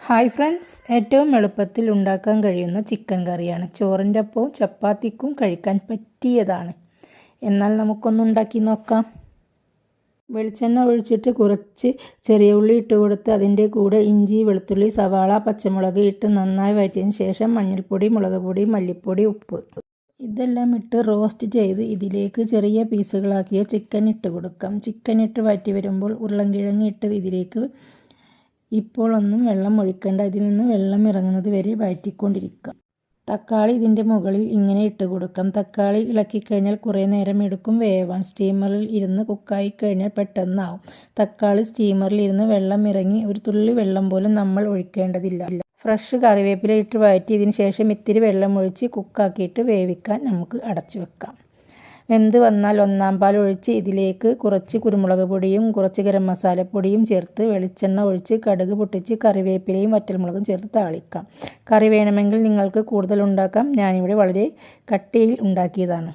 Hi friends, ഏറ്റവും എളുപ്പത്തിൽ ഉണ്ടാക്കാൻ കഴിയുന്ന ചിക്കൻ കറിയാണ്. ചോറിൻ്റെ ഒപ്പവും ചപ്പാത്തിക്കും കഴിക്കാൻ പറ്റിയതാണ്. എന്നാൽ നമുക്കൊന്ന് ഉണ്ടാക്കി നോക്കാം. വെളിച്ചെണ്ണ ഒഴിച്ചിട്ട് കുറച്ച് ചെറിയ ഉള്ളി ഇട്ട് കൊടുത്ത് അതിൻ്റെ കൂടെ ഇഞ്ചി, വെളുത്തുള്ളി, സവാള, പച്ചമുളക് ഇട്ട് നന്നായി വഴറ്റിയതിന് ശേഷം മഞ്ഞൾപ്പൊടി, മുളക് പൊടി, മല്ലിപ്പൊടി, ഉപ്പ് ഇതെല്ലാം ഇട്ട് റോസ്റ്റ് ചെയ്ത് ഇതിലേക്ക് ചെറിയ പീസുകളാക്കിയ ചിക്കൻ ഇട്ട് കൊടുക്കാം. ചിക്കൻ ഇട്ട് വഴറ്റി വരുമ്പോൾ ഉരുളൻകിഴങ്ങ് ഇട്ട് ഇതിലേക്ക് ഇപ്പോൾ ഒന്നും വെള്ളം ഒഴിക്കേണ്ട, ഇതിൽ നിന്ന് വെള്ളം ഇറങ്ങുന്നത് വരെ വഴറ്റിക്കൊണ്ടിരിക്കുക. തക്കാളി ഇതിൻ്റെ മുകളിൽ ഇങ്ങനെ ഇട്ട് കൊടുക്കാം. തക്കാളി ഇളക്കിക്കഴിഞ്ഞാൽ കുറേ നേരം എടുക്കും വേവാൻ. സ്റ്റീമറിൽ ഇരുന്ന് കുക്കായി കഴിഞ്ഞാൽ പെട്ടെന്നാവും. തക്കാളി സ്റ്റീമറിൽ ഇരുന്ന് വെള്ളം ഇറങ്ങി ഒരു തുള്ളി വെള്ളം പോലും നമ്മൾ ഒഴിക്കേണ്ടതില്ല. ഫ്രഷ് കറിവേപ്പില ഇട്ട് വഴറ്റിയതിന് ശേഷം ഇത്തിരി വെള്ളം ഒഴിച്ച് കുക്കാക്കിയിട്ട് വേവിക്കാൻ നമുക്ക് അടച്ചു വെക്കാം. വെന്ത് വന്നാൽ ഒന്നാം പാൽ ഒഴിച്ച് ഇതിലേക്ക് കുറച്ച് കുരുമുളക് പൊടിയും കുറച്ച് ഗരം മസാലപ്പൊടിയും ചേർത്ത് വെളിച്ചെണ്ണ ഒഴിച്ച് കടുക് പൊട്ടിച്ച് കറിവേപ്പിലയും വറ്റൽമുളകും ചേർത്ത് താളിക്കാം. കറി വേണമെങ്കിൽ നിങ്ങൾക്ക് കൂടുതൽ ഉണ്ടാക്കാം. ഞാനിവിടെ വളരെ കട്ടിയിൽ ഉണ്ടാക്കിയതാണ്.